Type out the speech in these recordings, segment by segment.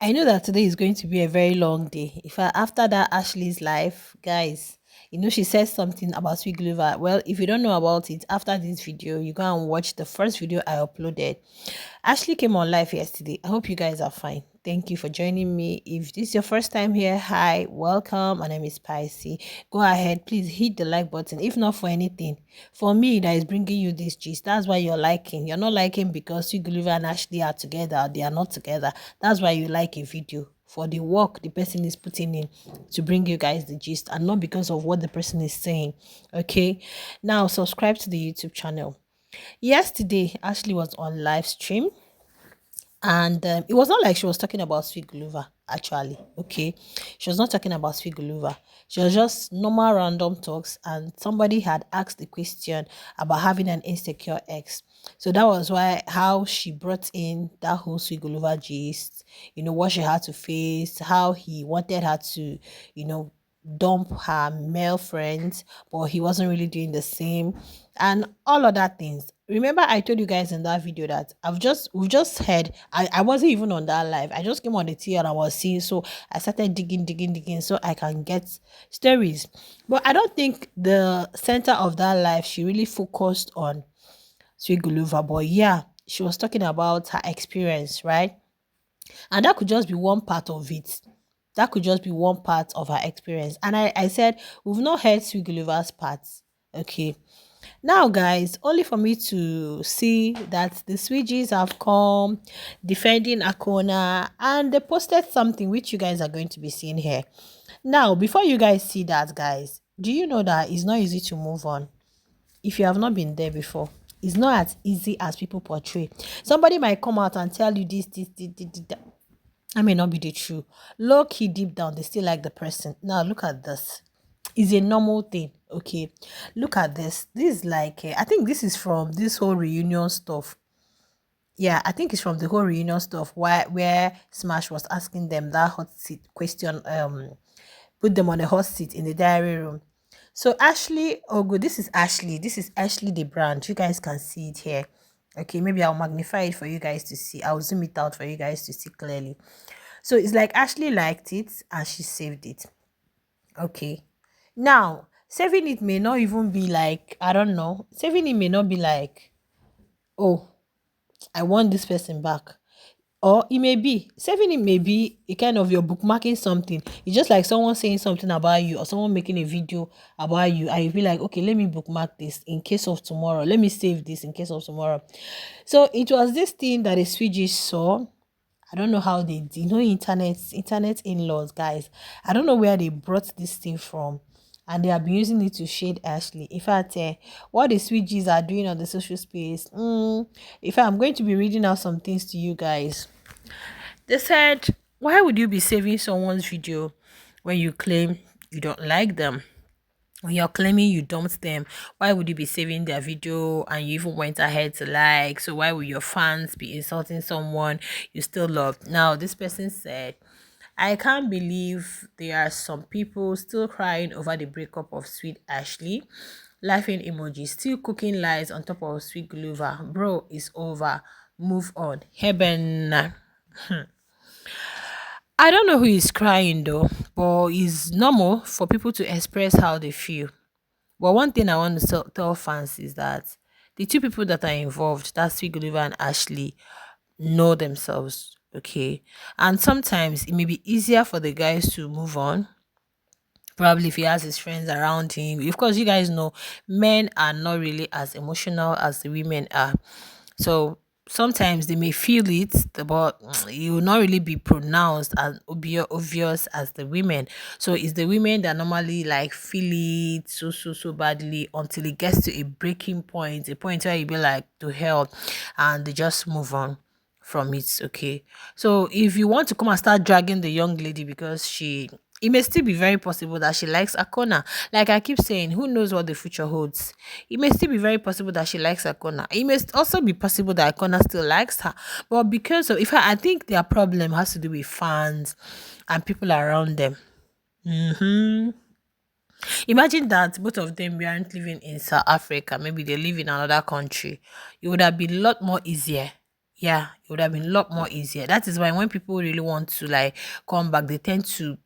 I know that today is going to be a very long day. If I, after that Ashley's life, guys, she says something about Sweet Guluva. Well, if you don't know about it, after this video, you go and watch the first video I uploaded. Ashley came on live yesterday. I hope you guys are fine. Thank you for joining me. If this is your first time here, hi, welcome. My name is Spicy. Go ahead, please hit the like button. If not for anything, for me that is bringing you this gist, that's why you're liking. You're not liking because you, Gulliver and Ashley are together. They are not together. That's why you like a video for the work the person is putting in to bring you guys the gist, and not because of what the person is saying. Okay, now subscribe to the YouTube channel. Yesterday, Ashley was on live stream, and it was not like she was talking about Sweet Guluva, actually. Okay. She was not talking about Sweet Guluva. She was just normal random talks. And somebody had asked the question about having an insecure ex. So that was why how she brought in that whole Sweet Guluva gist, what she had to face, how he wanted her to, you know, dump her male friends, but he wasn't really doing the same, and all other things. Remember, I told you guys in that video that we've just heard. I wasn't even on that live. I just came on the T and I was seeing, so I started digging so I can get stories. But I don't think the center of that live she really focused on Sweet Guluva. But yeah, she was talking about her experience, right? And that could just be one part of it. That could just be one part of her experience. And I said, we've not heard Sweet Guluva's parts. Okay. Now, guys, only for me to see that the Switches have come defending Akona, and they posted something which you guys are going to be seeing here. Now, before you guys see that, guys, do you know that it's not easy to move on? If you have not been there before, it's not as easy as people portray. Somebody might come out and tell you this. That. I may not be the truth. Low key, deep down, they still like the person. Now, look at this. It's a normal thing. Okay, look at this. This is like I think this is from this whole reunion stuff. Yeah, I think it's from the whole reunion stuff where Smash was asking them that hot seat question. Put them on a hot seat in the diary room. So Ashley, oh good, this is Ashley. This is Ashley the brand. You guys can see it here. Okay, maybe I'll magnify it for you guys to see. I'll zoom it out for you guys to see clearly. So it's like Ashley liked it and she saved it. Okay. Now, saving it may not even be like, I don't know. Saving it may not be like, oh, I want this person back. Or it may be, saving it may be a kind of your bookmarking something. It's just like someone saying something about you or someone making a video about you. I feel like, okay, let me bookmark this in case of tomorrow. Let me save this in case of tomorrow. So it was this thing that the Swedish saw. I don't know how they did. Internet in-laws, guys. I don't know where they brought this thing from. And they have been using it to shade Ashley. In fact, what the Switches are doing on the social space. If I'm going to be reading out some things to you guys. They said, why would you be saving someone's video when you claim you don't like them? When you're claiming you dumped them, why would you be saving their video and you even went ahead to like? So why would your fans be insulting someone you still love? Now, this person said, I can't believe there are some people still crying over the breakup of Sweet Ashley. Laughing emoji, still cooking lies on top of Sweet Guluva. Bro, it's over. Move on. Heaven. I don't know who is crying though, but it's normal for people to express how they feel. But one thing I want to tell fans is that the two people that are involved, that's Sweet Guluva and Ashley, know themselves, okay? And sometimes it may be easier for the guys to move on. Probably if he has his friends around him. Of course, you guys know men are not really as emotional as the women are. So sometimes they may feel it, but it will not really be pronounced and obvious as the women. So it's the women that normally like feel it so badly until it gets to a breaking point, a point where you be like to hell, and they just move on from it. Okay. So if you want to come and start dragging the young lady because it may still be very possible that she likes Akona. Like I keep saying, who knows what the future holds? It may still be very possible that she likes Akona. It may also be possible that Akona still likes her. But because of, if I think their problem has to do with fans and people around them. Imagine that both of them weren't living in South Africa. Maybe they live in another country. It would have been a lot more easier. Yeah, it would have been a lot more easier. That is why when people really want to like come back, they tend to,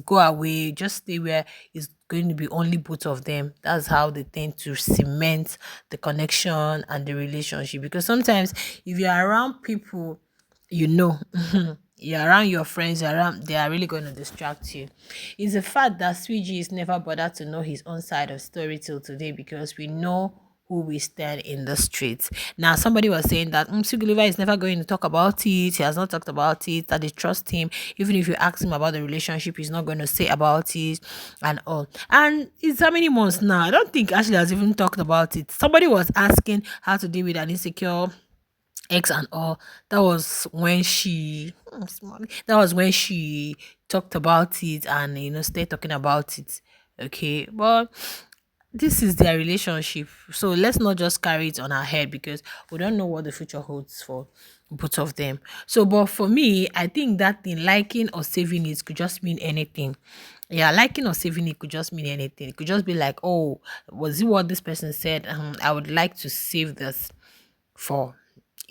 go away, just stay where it's going to be only both of them. That's how they tend to cement the connection and the relationship. Because sometimes if you're around people, you know, you're around your friends, you're around, they are really going to distract you. It's a fact that Swiji is never bothered to know his own side of story till today because we know who we stand in the streets. Now, somebody was saying that Sugiliva is never going to talk about it. He has not talked about it, that they trust him. Even if you ask him about the relationship, he's not going to say about it and all. And it's how many months now? I don't think Ashley has even talked about it. Somebody was asking how to deal with an insecure ex and all. That was when she that was when she talked about it and stayed talking about it. Okay, but this is their relationship, so let's not just carry it on our head because we don't know what the future holds for both of them. So but for me, I think that thing, liking or saving it, could just mean anything. Yeah, liking or saving it could just mean anything. It could just be like, oh, was it what this person said? I would like to save this for,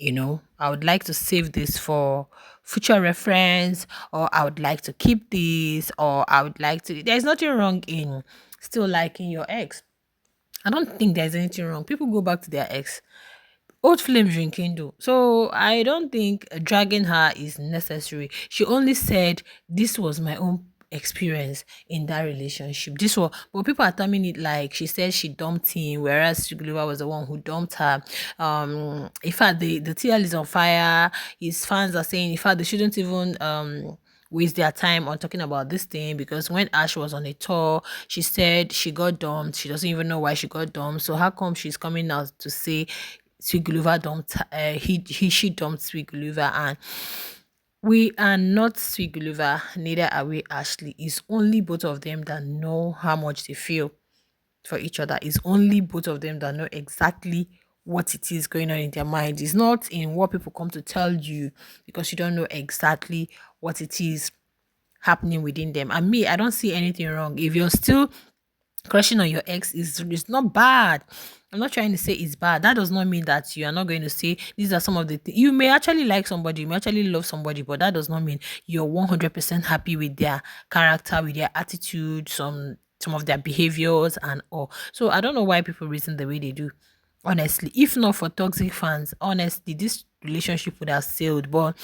I would like to save this for future reference, or I would like to keep this, or I would like to, there's nothing wrong in still liking your ex. I don't think there's anything wrong. People go back to their ex. Old flames rekindle. So I don't think dragging her is necessary. She only said this was my own experience in that relationship. This was, but people are terming it like she said she dumped him, whereas Sugiliva was the one who dumped her. In fact, the TL is on fire. His fans are saying, in fact, they shouldn't even waste their time on talking about this thing because when Ash was on a tour, she said she got dumped. She doesn't even know why she got dumped. So how come she's coming out to say Sweet Guluva dumped she dumped Sweet Guluva, and we are not Sweet Guluva, neither are we Ashley. It's only both of them that know how much they feel for each other. It's only both of them that know exactly what it is going on in their mind. It's not in what people come to tell you because you don't know exactly what it is happening within them. And me, I don't see anything wrong. If you're still crushing on your ex, is not bad. I'm not trying to say it's bad. That does not mean that you are not going to say these are some of the things. You may actually like somebody, you may actually love somebody, but that does not mean you're 100% happy with their character, with their attitude, some of their behaviors and all. So I don't know why people reason the way they do. Honestly, if not for toxic fans, honestly, this relationship would have sailed. But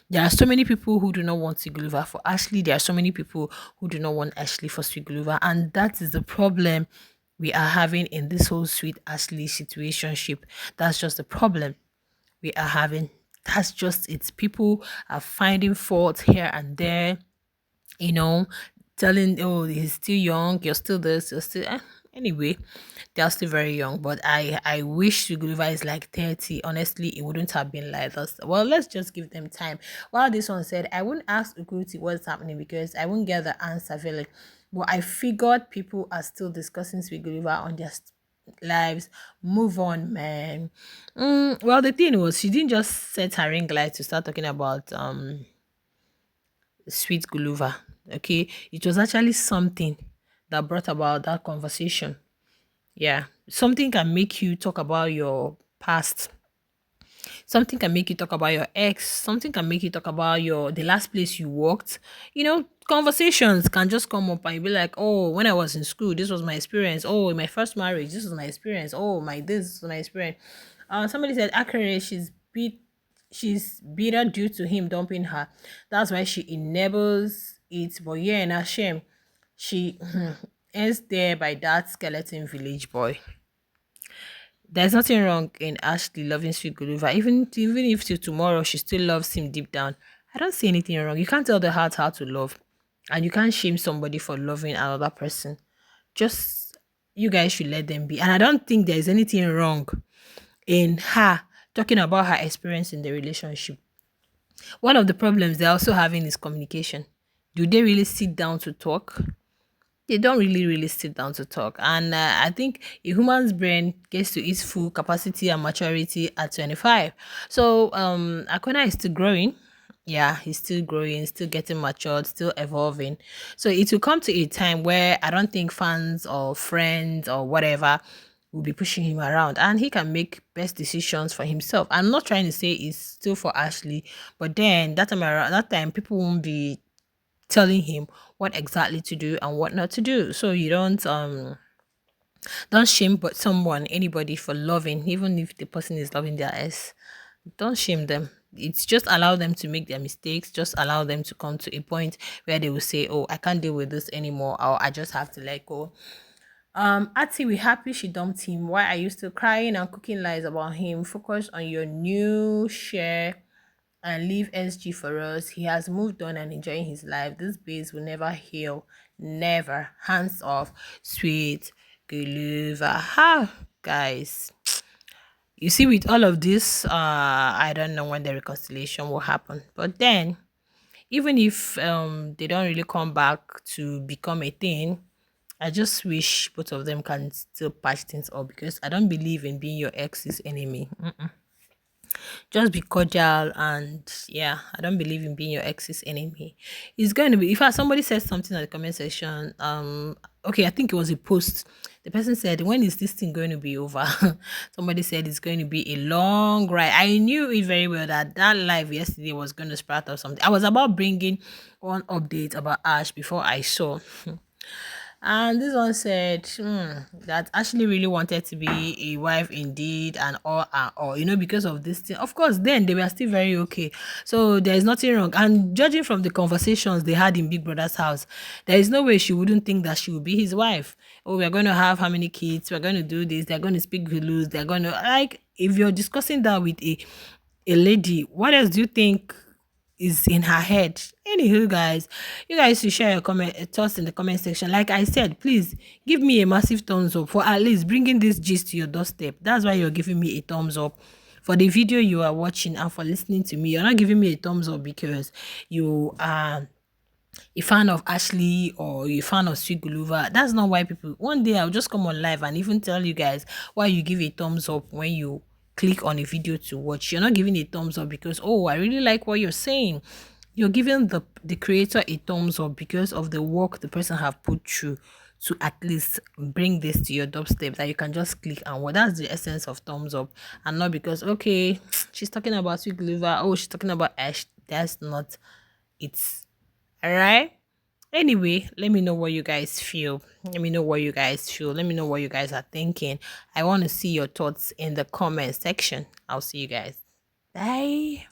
there are so many people who do not want Siguluva for Ashley. There are so many people who do not want Ashley for Siguluva, and that is the problem we are having in this whole sweet Ashley situationship. That's just the problem we are having. That's just it. People are finding fault here and there, you know, telling, oh, he's still young, you're still this, you're still anyway, they're still very young. But I wish Guluva is like 30. Honestly, it wouldn't have been like this. Well, let's just give them time. Well, this one said, I wouldn't ask Uguti what's happening because I won't get the answer really. But I figured people are still discussing Sweet Guluva on their lives. Move on, man. Well, the thing was, she didn't just set her ring light to start talking about Sweet Guluva. Okay, it was actually something that brought about that conversation. Yeah, something can make you talk about your past. Something can make you talk about your ex. Something can make you talk about the last place you worked. Conversations can just come up and you be like, oh, when I was in school, this was my experience. Oh, in my first marriage, this was my experience. Oh, this was my experience. Somebody said, accurate, she's bitter due to him dumping her. That's why she enables it. But yeah, in her shame, she ends there by that skeleton village boy. There's nothing wrong in Ashley loving Sweet Guluva. Even if till tomorrow she still loves him deep down, I don't see anything wrong. You can't tell the heart how to love, and you can't shame somebody for loving another person. Just you guys should let them be. And I don't think there's anything wrong in her talking about her experience in the relationship. One of the problems they're also having is communication. Do they really sit down to talk? They don't really sit down to talk. And I think a human's brain gets to its full capacity and maturity at 25. So Akona is still growing. Yeah, he's still growing, still getting matured, still evolving. So it will come to a time where I don't think fans or friends or whatever will be pushing him around, and he can make best decisions for himself. I'm not trying to say it's still for Ashley, but then that time around, that time people won't be telling him what exactly to do and what not to do. So you don't shame but someone, anybody for loving, even if the person is loving their ex. Don't shame them. It's just allow them to make their mistakes. Just allow them to come to a point where they will say, "Oh, I can't deal with this anymore," or "I just have to let go." Ati, we happy she dumped him. Why are you still crying and cooking lies about him? Focus on your new share and leave SG for us. He has moved on and enjoying his life. This base will never heal. Never. Hands off. Sweet Guluva. Ha, guys. You see, with all of this, I don't know when the reconciliation will happen. But then, even if they don't really come back to become a thing, I just wish both of them can still patch things up, because I don't believe in being your ex's enemy. Just be cordial, and yeah, I don't believe in being your ex's enemy. It's going to be, if somebody says something in the comment section, okay, I think it was a post. The person said, when is this thing going to be over? Somebody said it's going to be a long ride. I knew it very well that that live yesterday was going to sprout or something. I was about bringing one update about Ash before I saw. And this one said that Ashley really wanted to be a wife indeed, and all, because of this thing. Of course, then they were still very okay. So there is nothing wrong. And judging from the conversations they had in Big Brother's house, there is no way she wouldn't think that she would be his wife. Oh, we're going to have how many kids? We're going to do this. They're going to speak Zulus. They're going to, like, if you're discussing that with a lady, what else do you think is in her head? Anywho, guys, you guys should share your comment thoughts in the comment section. Like I said, please give me a massive thumbs up for at least bringing this gist to your doorstep. That's why you're giving me a thumbs up for the video you are watching, and for listening to me. You're not giving me a thumbs up because you are a fan of Ashley or a fan of Sweet Guluva. That's not why people. One day I'll just come on live and even tell you guys why you give a thumbs up when you click on a video to watch. You're not giving a thumbs up because, oh, I really like what you're saying. You're giving the creator a thumbs up because of the work the person have put through to at least bring this to your doorstep, that you can just click and what. That's the essence of thumbs up, and not because, okay, she's talking about Sweet Guluva, oh, she's talking about Ash. That's not it. All right. Anyway, let me know what you guys feel. Let me know what you guys feel. Let me know what you guys are thinking. I want to see your thoughts in the comment section. I'll see you guys. Bye.